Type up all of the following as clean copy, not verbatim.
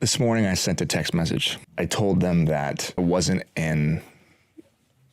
This morning I sent a text message. I told them that I wasn't in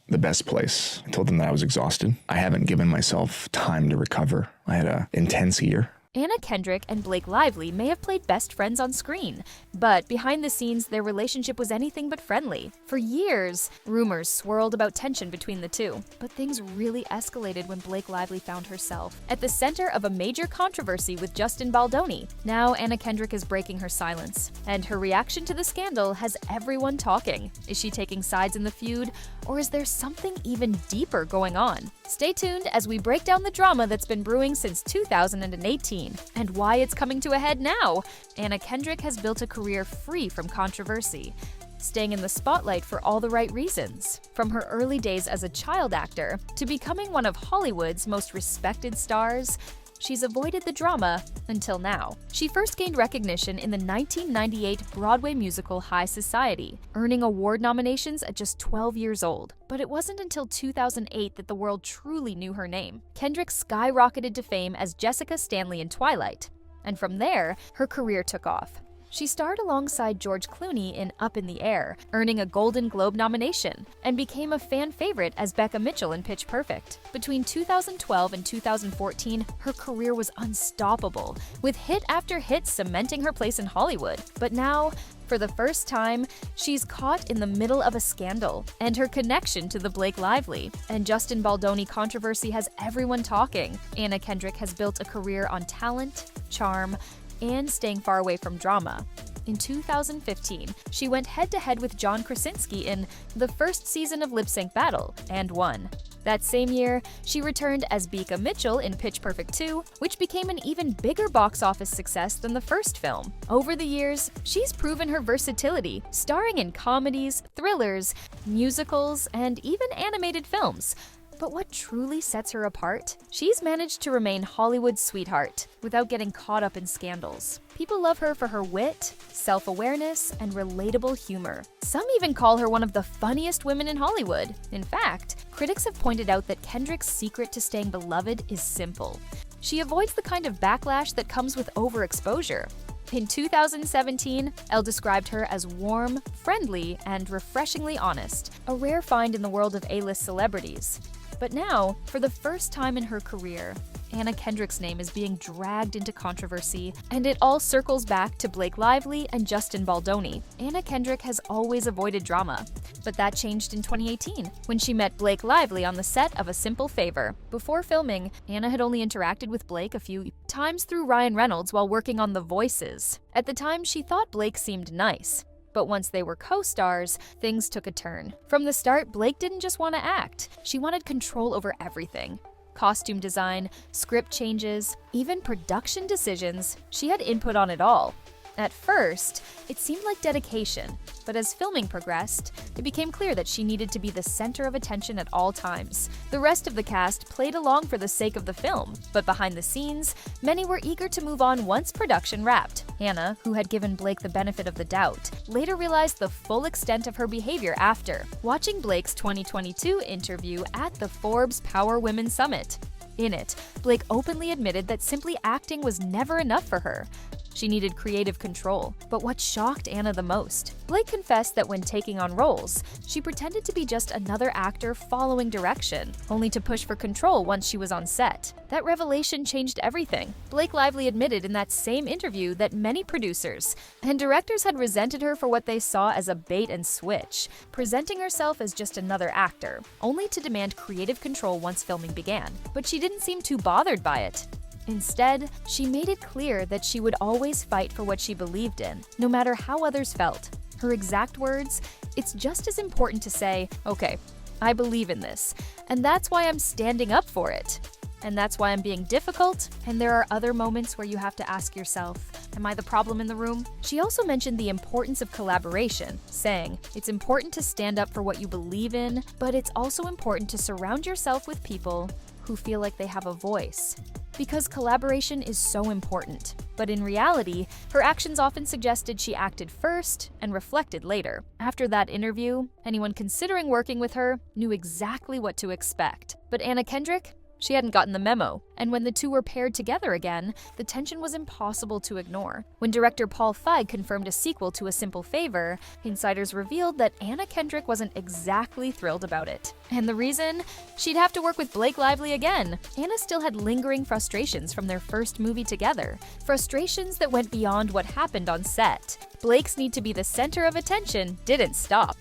the best place. I told them that I was exhausted. I haven't given myself time to recover. I had an intense year. Anna Kendrick and Blake Lively may have played best friends on screen, but behind the scenes, their relationship was anything but friendly. For years, rumors swirled about tension between the two, but things really escalated when Blake Lively found herself at the center of a major controversy with Justin Baldoni. Now, Anna Kendrick is breaking her silence, and her reaction to the scandal has everyone talking. Is she taking sides in the feud, or is there something even deeper going on? Stay tuned as we break down the drama that's been brewing since 2018. And why it's coming to a head now. Anna Kendrick has built a career free from controversy, staying in the spotlight for all the right reasons. From her early days as a child actor to becoming one of Hollywood's most respected stars, she's avoided the drama until now. She first gained recognition in the 1998 Broadway musical High Society, earning award nominations at just 12 years old. But it wasn't until 2008 that the world truly knew her name. Kendrick skyrocketed to fame as Jessica Stanley in Twilight, and from there, her career took off. She starred alongside George Clooney in Up in the Air, earning a Golden Globe nomination, and became a fan favorite as Becca Mitchell in Pitch Perfect. Between 2012 and 2014, her career was unstoppable, with hit after hit cementing her place in Hollywood. But now, for the first time, she's caught in the middle of a scandal, and her connection to the Blake Lively and Justin Baldoni controversy has everyone talking. Anna Kendrick has built a career on talent, charm, and staying far away from drama. In 2015, she went head-to-head with John Krasinski in the first season of Lip Sync Battle and won. That same year, she returned as Becca Mitchell in Pitch Perfect 2, which became an even bigger box office success than the first film. Over the years, she's proven her versatility, starring in comedies, thrillers, musicals, and even animated films. But what truly sets her apart? She's managed to remain Hollywood's sweetheart without getting caught up in scandals. People love her for her wit, self-awareness, and relatable humor. Some even call her one of the funniest women in Hollywood. In fact, critics have pointed out that Kendrick's secret to staying beloved is simple. She avoids the kind of backlash that comes with overexposure. In 2017, Elle described her as warm, friendly, and refreshingly honest, a rare find in the world of A-list celebrities. But now, for the first time in her career, Anna Kendrick's name is being dragged into controversy, and it all circles back to Blake Lively and Justin Baldoni. Anna Kendrick has always avoided drama, but that changed in 2018 when she met Blake Lively on the set of A Simple Favor. Before filming, Anna had only interacted with Blake a few times through Ryan Reynolds while working on The Voices. At the time, she thought Blake seemed nice. But once they were co-stars, things took a turn. From the start, Blake didn't just want to act. She wanted control over everything. Costume design, script changes, even production decisions. She had input on it all. At first, it seemed like dedication, but as filming progressed, it became clear that she needed to be the center of attention at all times. The rest of the cast played along for the sake of the film, but behind the scenes, many were eager to move on once production wrapped. Hannah, who had given Blake the benefit of the doubt, later realized the full extent of her behavior after watching Blake's 2022 interview at the Forbes Power Women Summit. In it, Blake openly admitted that simply acting was never enough for her. She needed creative control. But what shocked Anna the most? Blake confessed that when taking on roles, she pretended to be just another actor following direction, only to push for control once she was on set. That revelation changed everything. Blake Lively admitted in that same interview that many producers and directors had resented her for what they saw as a bait and switch, presenting herself as just another actor, only to demand creative control once filming began. But she didn't seem too bothered by it. Instead, she made it clear that she would always fight for what she believed in, no matter how others felt. Her exact words, "It's just as important to say, okay, I believe in this, and that's why I'm standing up for it. And that's why I'm being difficult, and there are other moments where you have to ask yourself, am I the problem in the room?" She also mentioned the importance of collaboration, saying, "It's important to stand up for what you believe in, but it's also important to surround yourself with people who feel like they have a voice." Because collaboration is so important. But in reality, her actions often suggested she acted first and reflected later. After that interview, anyone considering working with her knew exactly what to expect. But Anna Kendrick? She hadn't gotten the memo, and when the two were paired together again, the tension was impossible to ignore. When director Paul Feig confirmed a sequel to A Simple Favor, insiders revealed that Anna Kendrick wasn't exactly thrilled about it. And the reason? She'd have to work with Blake Lively again. Anna still had lingering frustrations from their first movie together, frustrations that went beyond what happened on set. Blake's need to be the center of attention didn't stop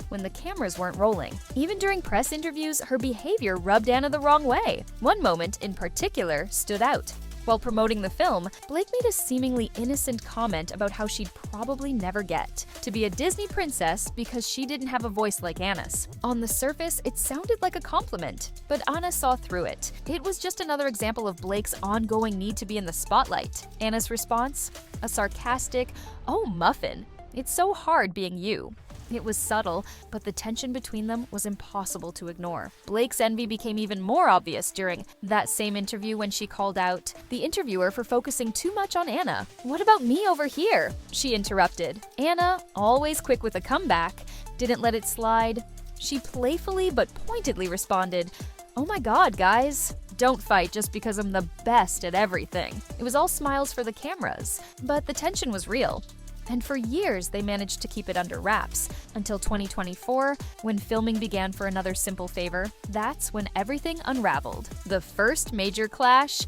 when the cameras weren't rolling. Even during press interviews, her behavior rubbed Anna the wrong way. One moment, in particular, stood out. While promoting the film, Blake made a seemingly innocent comment about how she'd probably never get to be a Disney princess because she didn't have a voice like Anna's. On the surface, it sounded like a compliment, but Anna saw through it. It was just another example of Blake's ongoing need to be in the spotlight. Anna's response? A sarcastic, "Oh, muffin. It's so hard being you." It was subtle, but the tension between them was impossible to ignore. Blake's envy became even more obvious during that same interview when she called out the interviewer for focusing too much on Anna. "What about me over here?" she interrupted. Anna, always quick with a comeback, didn't let it slide. She playfully but pointedly responded, "Oh my god, guys. Don't fight just because I'm the best at everything." It was all smiles for the cameras, but the tension was real. And for years, they managed to keep it under wraps, until 2024, when filming began for Another Simple Favor. That's when everything unraveled. The first major clash: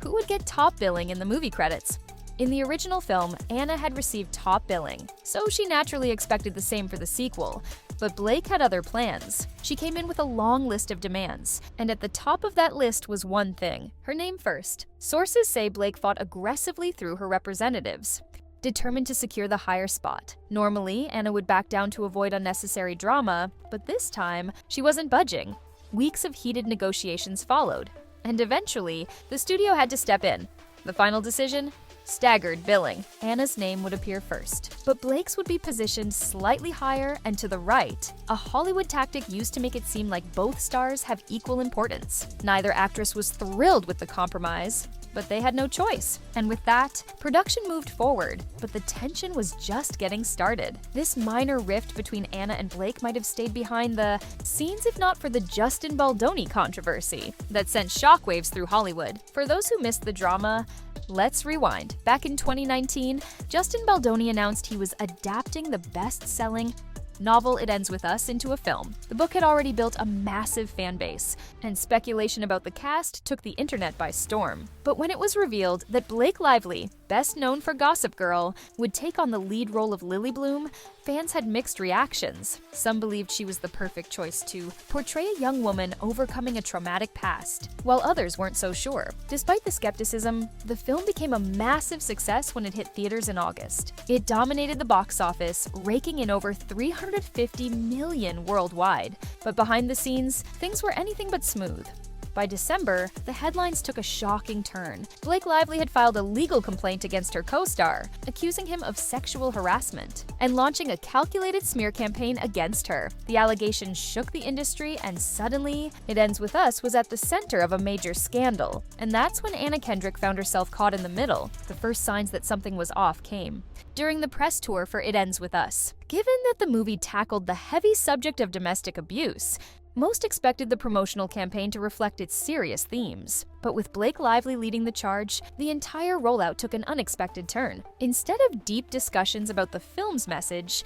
who would get top billing in the movie credits? In the original film, Anna had received top billing, so she naturally expected the same for the sequel. But Blake had other plans. She came in with a long list of demands, and at the top of that list was one thing: her name first. Sources say Blake fought aggressively through her representatives, determined to secure the higher spot. Normally, Anna would back down to avoid unnecessary drama, but this time, she wasn't budging. Weeks of heated negotiations followed, and eventually, the studio had to step in. The final decision? Staggered billing. Anna's name would appear first, but Blake's would be positioned slightly higher and to the right, a Hollywood tactic used to make it seem like both stars have equal importance. Neither actress was thrilled with the compromise, but they had no choice. And with that, production moved forward, but the tension was just getting started. This minor rift between Anna and Blake might have stayed behind the scenes if not for the Justin Baldoni controversy that sent shockwaves through Hollywood. For those who missed the drama, let's rewind. Back in 2019, Justin Baldoni announced he was adapting the best-selling novel It Ends With Us into a film. The book had already built a massive fan base, and speculation about the cast took the internet by storm. But when it was revealed that Blake Lively, best known for Gossip Girl, would take on the lead role of Lily Bloom, fans had mixed reactions. Some believed she was the perfect choice to portray a young woman overcoming a traumatic past, while others weren't so sure. Despite the skepticism, the film became a massive success when it hit theaters in August. It dominated the box office, raking in over $350 million worldwide. But behind the scenes, things were anything but smooth. By December, the headlines took a shocking turn. Blake Lively had filed a legal complaint against her co-star, accusing him of sexual harassment, and launching a calculated smear campaign against her. The allegations shook the industry, and suddenly, It Ends With Us was at the center of a major scandal. And that's when Anna Kendrick found herself caught in the middle. The first signs that something was off came during the press tour for It Ends With Us. Given that the movie tackled the heavy subject of domestic abuse, most expected the promotional campaign to reflect its serious themes. But with Blake Lively leading the charge, the entire rollout took an unexpected turn. Instead of deep discussions about the film's message,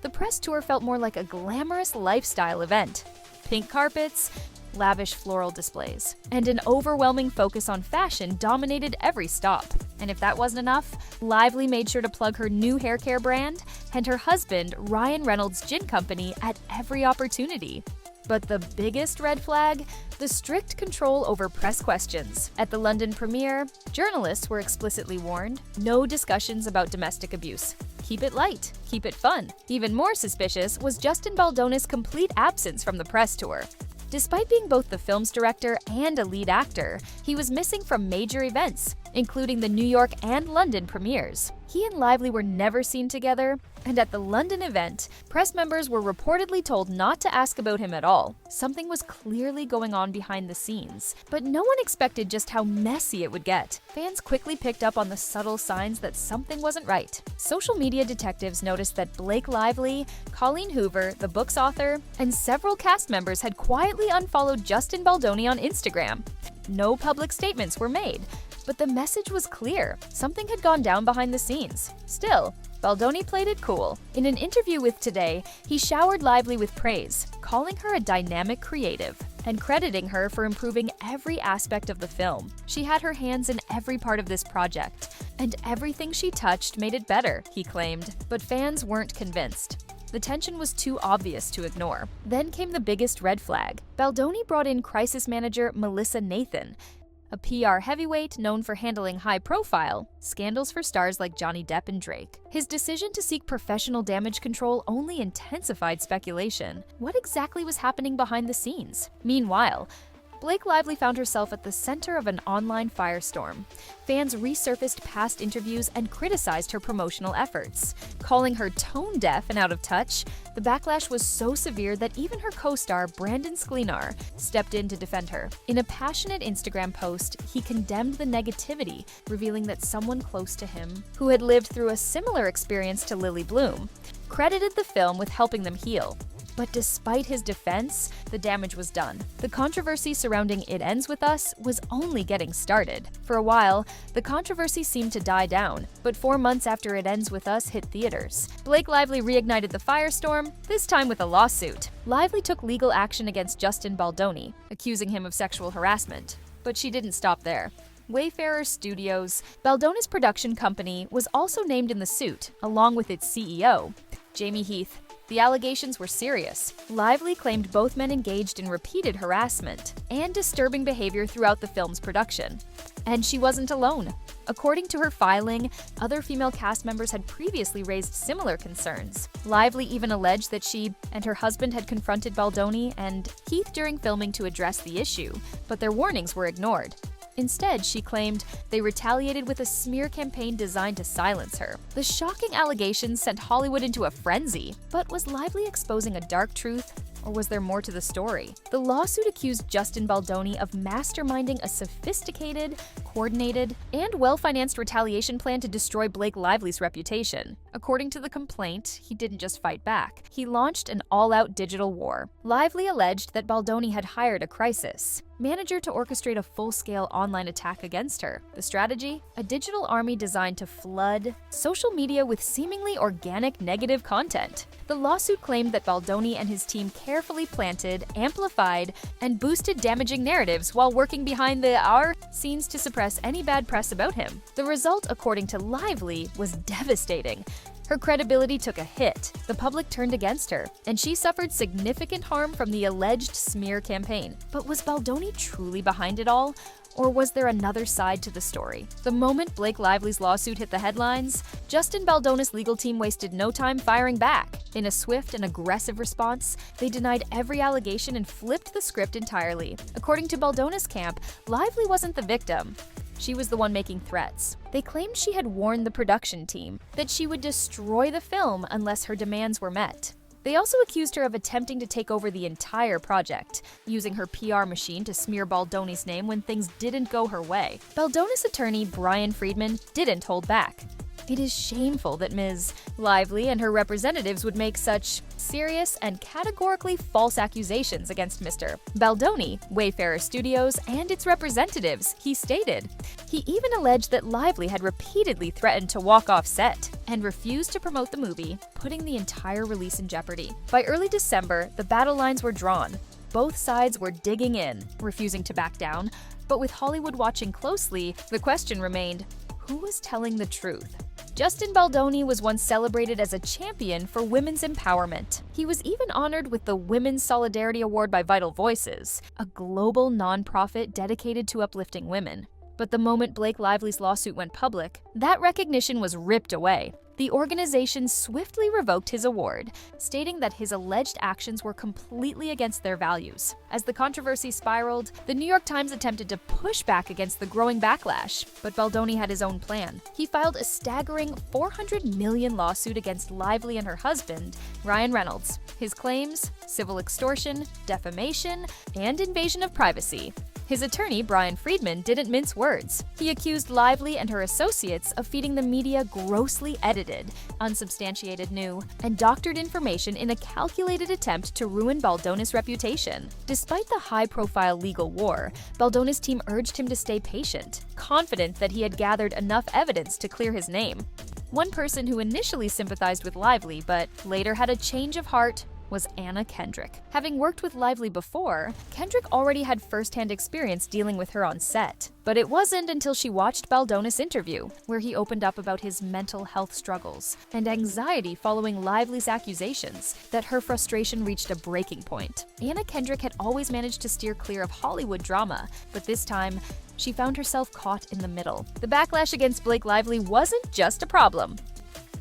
the press tour felt more like a glamorous lifestyle event. Pink carpets, lavish floral displays, and an overwhelming focus on fashion dominated every stop. And if that wasn't enough, Lively made sure to plug her new hair care brand and her husband, Ryan Reynolds' gin company, at every opportunity. But the biggest red flag? The strict control over press questions. At the London premiere, journalists were explicitly warned, no discussions about domestic abuse. Keep it light, keep it fun. Even more suspicious was Justin Baldoni's complete absence from the press tour. Despite being both the film's director and a lead actor, he was missing from major events, including the New York and London premieres. He and Lively were never seen together, and at the London event, press members were reportedly told not to ask about him at all. Something was clearly going on behind the scenes, but no one expected just how messy it would get. Fans quickly picked up on the subtle signs that something wasn't right. Social media detectives noticed that Blake Lively, Colleen Hoover, the book's author, and several cast members had quietly unfollowed Justin Baldoni on Instagram. No public statements were made. But the message was clear. Something had gone down behind the scenes. Still, Baldoni played it cool. In an interview with Today, he showered Lively with praise, calling her a dynamic creative and crediting her for improving every aspect of the film. She had her hands in every part of this project, and everything she touched made it better, he claimed. But fans weren't convinced. The tension was too obvious to ignore. Then came the biggest red flag. Baldoni brought in crisis manager Melissa Nathan, a PR heavyweight known for handling high-profile scandals for stars like Johnny Depp and Drake. His decision to seek professional damage control only intensified speculation. What exactly was happening behind the scenes? Meanwhile, Blake Lively found herself at the center of an online firestorm. Fans resurfaced past interviews and criticized her promotional efforts, calling her tone-deaf and out of touch. The backlash was so severe that even her co-star, Brandon Sklenar, stepped in to defend her. In a passionate Instagram post, he condemned the negativity, revealing that someone close to him, who had lived through a similar experience to Lily Bloom, credited the film with helping them heal. But despite his defense, the damage was done. The controversy surrounding It Ends With Us was only getting started. For a while, the controversy seemed to die down, but 4 months after It Ends With Us hit theaters, Blake Lively reignited the firestorm, this time with a lawsuit. Lively took legal action against Justin Baldoni, accusing him of sexual harassment. But she didn't stop there. Wayfarer Studios, Baldoni's production company, was also named in the suit, along with its CEO, Jamie Heath. The allegations were serious. Lively claimed both men engaged in repeated harassment and disturbing behavior throughout the film's production. And she wasn't alone. According to her filing, other female cast members had previously raised similar concerns. Lively even alleged that she and her husband had confronted Baldoni and Heath during filming to address the issue, but their warnings were ignored. Instead, she claimed they retaliated with a smear campaign designed to silence her. The shocking allegations sent Hollywood into a frenzy. But was Lively exposing a dark truth? Or was there more to the story? The lawsuit accused Justin Baldoni of masterminding a sophisticated, coordinated, and well-financed retaliation plan to destroy Blake Lively's reputation. According to the complaint, he didn't just fight back. He launched an all-out digital war. Lively alleged that Baldoni had hired a crisis manager to orchestrate a full-scale online attack against her. The strategy? A digital army designed to flood social media with seemingly organic negative content. The lawsuit claimed that Baldoni and his team carefully planted, amplified, and boosted damaging narratives while working behind the scenes to suppress any bad press about him. The result, according to Lively, was devastating. Her credibility took a hit, the public turned against her, and she suffered significant harm from the alleged smear campaign. But was Baldoni truly behind it all? Or was there another side to the story? The moment Blake Lively's lawsuit hit the headlines, Justin Baldoni's legal team wasted no time firing back. In a swift and aggressive response, they denied every allegation and flipped the script entirely. According to Baldoni's camp, Lively wasn't the victim. She was the one making threats. They claimed she had warned the production team that she would destroy the film unless her demands were met. They also accused her of attempting to take over the entire project, using her PR machine to smear Baldoni's name when things didn't go her way. Baldoni's attorney, Brian Friedman, didn't hold back. It is shameful that Ms. Lively and her representatives would make such serious and categorically false accusations against Mr. Baldoni, Wayfarer Studios, and its representatives, he stated. He even alleged that Lively had repeatedly threatened to walk off set and refused to promote the movie, putting the entire release in jeopardy. By early December, the battle lines were drawn. Both sides were digging in, refusing to back down, but with Hollywood watching closely, the question remained, who was telling the truth? Justin Baldoni was once celebrated as a champion for women's empowerment. He was even honored with the Women's Solidarity Award by Vital Voices, a global nonprofit dedicated to uplifting women. But the moment Blake Lively's lawsuit went public, that recognition was ripped away. The organization swiftly revoked his award, stating that his alleged actions were completely against their values. As the controversy spiraled, the New York Times attempted to push back against the growing backlash, but Baldoni had his own plan. He filed a staggering $400 million lawsuit against Lively and her husband, Ryan Reynolds. His claims: civil extortion, defamation, and invasion of privacy. His attorney, Brian Friedman, didn't mince words. He accused Lively and her associates of feeding the media grossly edited, unsubstantiated new, and doctored information in a calculated attempt to ruin Baldoni's reputation. Despite the high-profile legal war, Baldoni's team urged him to stay patient, confident that he had gathered enough evidence to clear his name. One person who initially sympathized with Lively but later had a change of heart was Anna Kendrick. Having worked with Lively before, Kendrick already had first-hand experience dealing with her on set. But it wasn't until she watched Baldoni's interview, where he opened up about his mental health struggles and anxiety following Lively's accusations, that her frustration reached a breaking point. Anna Kendrick had always managed to steer clear of Hollywood drama, but this time, she found herself caught in the middle. The backlash against Blake Lively wasn't just a problem.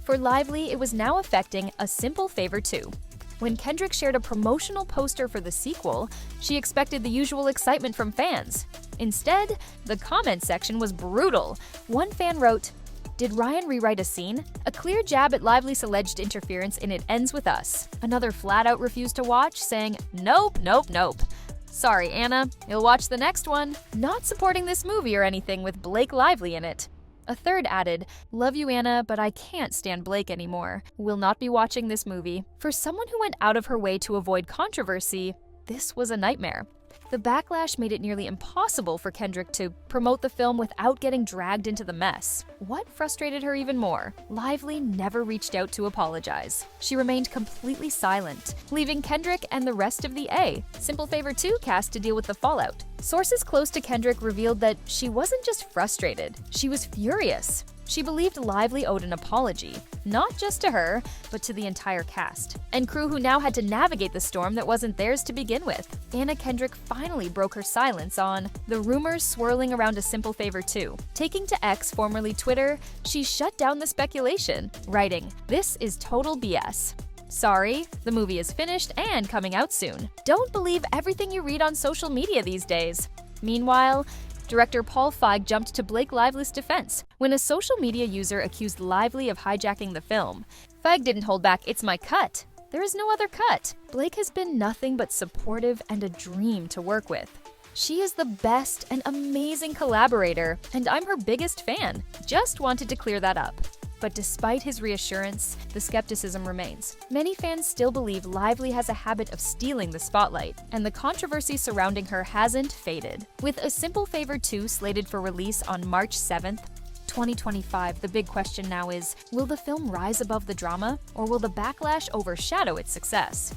For Lively, it was now affecting A Simple Favor 2. When Kendrick shared a promotional poster for the sequel, she expected the usual excitement from fans. Instead, the comment section was brutal. One fan wrote, "Did Ryan rewrite a scene? A clear jab at Lively's alleged interference in It Ends With Us." Another flat out refused to watch, saying, "Nope, nope, nope. Sorry, Anna, you'll watch the next one. Not supporting this movie or anything with Blake Lively in it." A third added, "Love you, Anna, but I can't stand Blake anymore. Will not be watching this movie." For someone who went out of her way to avoid controversy, this was a nightmare. The backlash made it nearly impossible for Kendrick to promote the film without getting dragged into the mess. What frustrated her even more? Lively never reached out to apologize. She remained completely silent, leaving Kendrick and the rest of the A Simple Favor 2 cast to deal with the fallout. Sources close to Kendrick revealed that she wasn't just frustrated, she was furious. She believed Lively owed an apology, not just to her, but to the entire cast and crew who now had to navigate the storm that wasn't theirs to begin with. Anna Kendrick finally broke her silence on the rumors swirling around A Simple Favor 2. Taking to X, formerly Twitter, she shut down the speculation, writing, "This is total BS. Sorry, the movie is finished and coming out soon. Don't believe everything you read on social media these days." Meanwhile, director Paul Feig jumped to Blake Lively's defense when a social media user accused Lively of hijacking the film. Feig didn't hold back, "It's my cut. There is no other cut." Blake has been nothing but supportive and a dream to work with. She is the best and amazing collaborator, and I'm her biggest fan. Just wanted to clear that up. But despite his reassurance, the skepticism remains. Many fans still believe Lively has a habit of stealing the spotlight, and the controversy surrounding her hasn't faded. With A Simple Favor 2 slated for release on March 7th, 2025, the big question now is, will the film rise above the drama, or will the backlash overshadow its success?